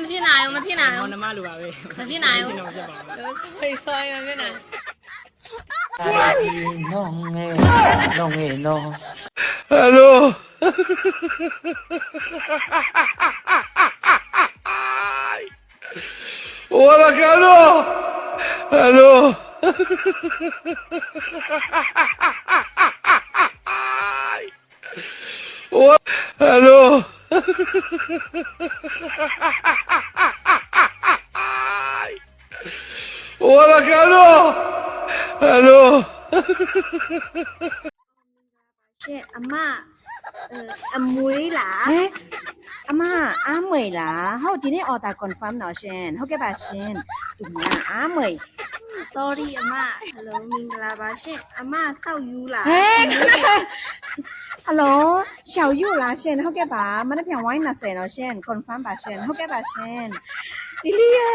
မဖြစ်နိုင်ဘူးမဖြစ်နိုင်ဘူး နမလိုပါပဲ မဖြစ်နိုင်ဘူး မဖြစ်ပါဘူး sorry မဖြစ်နိုင် No, no. Hello. Hola, Carlos. Hello. Hello. Hola, Carlos. Hello. ရှင်အမအမွေးလားဟဲ့အမအားမွေလားဟုတ်ဒီနေ့ order confirm တော့ရှင်ဟုတ်ကဲ့ပါရှင်ဒီမှာအားမွေ sorry အမ hello မင်္ဂလာပါရှင်အမစောက်ယူလားဟဲ့ hello ရှောက်ယူလားရှင်ဟုတ်ကဲ့ပါမနေ့ပြန်ဝိုင်း20တော့ရှင် confirm ပါရှင်ဟုတ်ကဲ့ပါရှင်ဒီလီယေ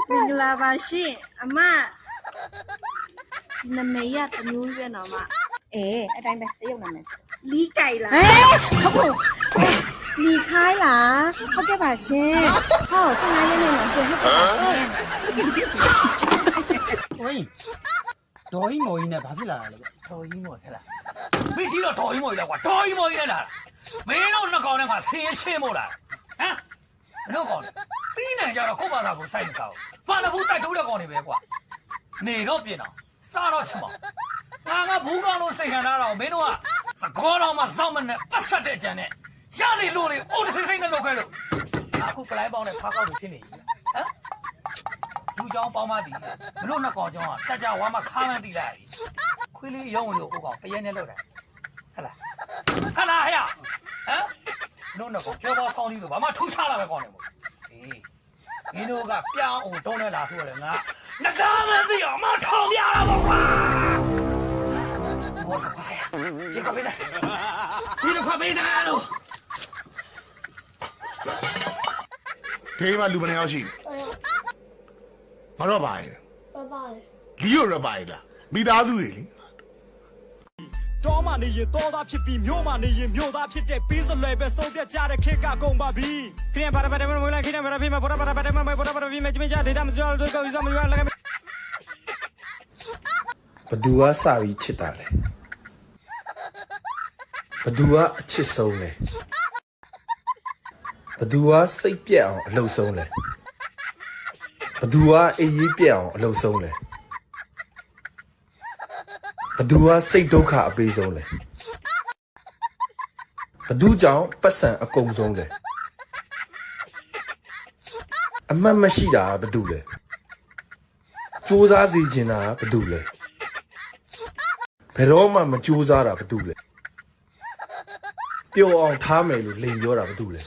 မင်္ဂလာပါရှင်အမနမေရတမျိုးရွေးတော့မအေးအတိုင်းပဲတရုတ်နာမည်လီးไก่လားဟဲ့ဟုတ်လီးခိုင်းလားဟုတ်ကဲ့ပါရှင်ဟုတ်15ရက်နေတော့ရှင်ဟုတ်ကဲ့ပါရှင် ဟိုင်းဒေါ်ကြီးမော်ကြီးနဲ့ဘာဖြစ်လာတာလဲဒေါ်ကြီးမော်ထက်လားမင်းကြီးတော့ဒေါ်ကြီးမော်ကြီးလားကွာဒေါ်ကြီးမော်ကြီးနဲ့လာမင်းတို့နှစ်ကောင်နဲ့ကဆင်းရှင်းမို့လားဟမ်မင်းတို့ကောင်တီးနေကြတော့ခုတ်ပါတာကိုစိုက်မစားဘူးဘာလို့ဘူးတိုက်တိုးတဲ့ကောင်တွေပဲကွာနေတော့ပြင်တော့စားတော့ချင်ပါငါဘူးကောင်လို့စိတ်ခံထားတော့မင်းတို့ကစကောတော်မှာစောင့်မနဲ့ပတ်ဆက်တဲ့ကြံနဲ့ရလေလို့လေအိုးတစိမ့်စိမ့်နဲ့လုပ်ခဲ့လို့အခုကလိုင်းပေါင်းနဲ့ဖားကောက်တွေဖြစ်နေပြီဟမ်လူကြောင်ပေါင်းမသည်မလို့နှစ်ကောင်ကြောင်ကတက်ကြဝါမခါးမှန်းတီးလိုက်ခွေးလေးရုံးဝင်လို့ဟိုကောင်တရက်နဲ့လောက်တယ်ဟဲ့လားဟဲ့လားဟဲ့ဟမ်တို့နှစ်ကောင်ကြောပေါ်ဆောင်းလေးဆိုဘာမှထူးခြားလာပဲကောင်နေမို့အေးမင်းတို့ကပြောင်းအောင်တုံးနဲ့လာထိုးရတယ်ငါနှကားမသိအောင်မထောင်ပြတာပေါ့ကွာဘောကွာရေကပေးတယ်ဒီလိုခွာပေးတယ်လို့ ဒီမှာလူမနေအောင်ရှိငါတော့ပါရဲ့ ပါ လီယိုရပါရဲ့လားမိသားစုတွေလေ တောမှနေရင်တောသားဖြစ်ပြီးမြို့မှနေရင်မြို့သားဖြစ်တဲ့ပြီးစလွယ်ပဲစုံပြတ်ကြတဲ့ခေတ်ကကုန်ပါပြီခရင်ပါရပါတယ်မွေးလိုက်ခရင်ပါရပြီမဘောရပါတယ်မဘောရပါတယ်မချမချဒေတာမကျော်တို့ကိုစမရွာလည်း ဘသူကစပြီးချစ်တာလဲဘသူကအချစ်ဆုံးလဲဘသူကစိတ်ပြက်အောင်အလုပ်ဆုံးလဲဘသူကအေးရေးပြက်အောင်အလုပ်ဆုံးလဲဘသူကစိတ်ဒုက္ခအပေးဆုံးလဲဘသူကြောင့်ပတ်စံအကုန်ဆုံးလဲအမှတ်မရှိတာဘသူလဲစူးစမ်းစီချင်တာဘသူလဲဘယ်တော့မှမကြိုးစားတာဘာတူလဲပျော်အောင်ထားမယ်လို့လိန်ပြောတာဘာတူလဲ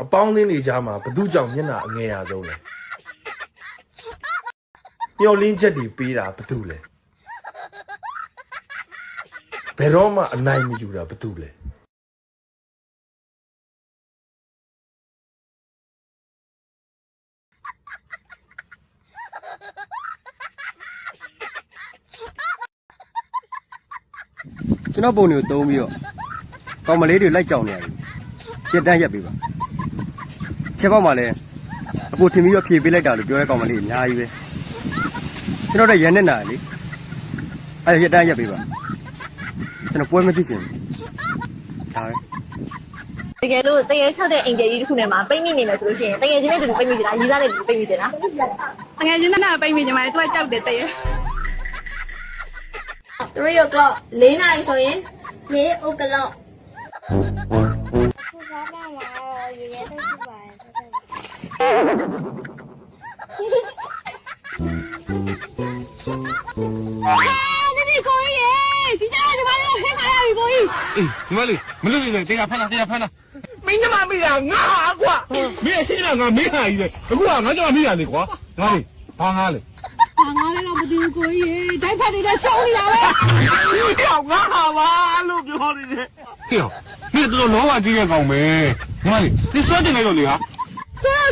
အပေါင်းအသင်းတွေကြားမှာဘသူကြောင့်မျက်နှာအငယ်ရဆုံးလဲမျောလင်းချက်တွေပေးတာဘာတူလဲဘယ်တော့မှအနိုင်မယူတာဘာတူလဲကျွန်တော်ပုံတွေကိုသုံးပြီးတော့ကောင်မလေးတွေလိုက်ကြောင်နေရတယ်ပြက်တန်းရက်ပေးပါချက်ပေါက်မှာလည်းအခုထင်ပြီးတော့ဖြေပေးလိုက်တာလို့ပြောရဲကောင်မလေးအများကြီးပဲကျွန်တော်တို့ရန်နဲ့နာလေအဲ့ရက်တန်းရက်ပေးပါကျွန်တော်ပွဲမဖြစ်ချင်ဘူးဒါပဲ တကယ်လို့တကယ်6တဲ့အင်ဂျယ်ကြီးတစ်ခုနဲ့မှာပိတ်မိနေမယ်ဆိုလို့ရှိရင်တကယ်ချင်းနဲ့တူပိတ်မိကြတာရီးသားနဲ့တူပိတ်မိကြတာ တကယ်ချင်းနဲ့ပိတ်မိကြမှာသူကကြောက်တယ်တကယ် 3 o'clock 4 နာရီဆိုရင် 4 o'clock အေးဒီမလေးမလို့နေတရားဖမ်းလားတရားဖမ်းလားမင်းကမမိတာငါကွာမင်းအရှိကငါမင်းဟာကြီးပဲအခုကငါကြောင့်မိတာလေကွာငါလေဘာငါလေ ဘာငါလဲတော့မသိဘူးကိုကြီးတိုက်ဖက်နေတဲ့ရှောင်းနေတာပဲ ဟေ့ငါဟာပါလို့ပြောနေတယ်ဟေ့မင်းတို့လောဘကြီးရဲ့ကောင်ပဲငါလေဒီစွတ်တင်လိုက်တော့လေဟာ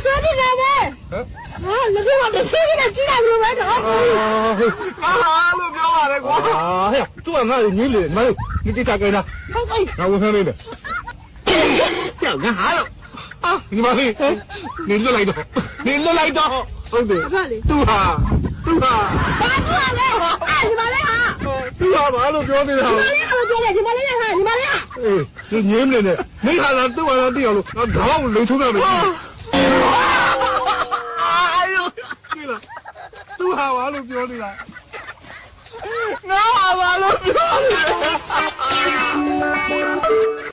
ဆွဲနေတာပဲဟမ်ဟာလည်းပြောတော့ဖြည်းဖြည်းနဲ့ကြီးလာလို့ပဲတော့ အာလို့ပြောပါလေကွာဟဲ့သူကငါ့ကိုညင်းလေမလို့ဒီတိကျကြိုင်လားဟုတ်ကဲ့ငါဝင်ခန်းနေတယ် ကြောက်ငါဟာတော့ညီမလေးနေလွတ်လိုက်တော့ဟုတ်တယ်သူဟာဘာသူလဲသူဟာဘာလို့ပြောနေတာလဲညီမလေးအေးငင်းနေနဲ့မိခါလာသူ့ဟာလာတိအောင်လို့ငါဓာတ်ကိုလုံချုံးရမယ်အာယိုကြည့်လားသူဟာဘာလို့ပြောနေတာငါဟာဘာလို့ပြောနေတာ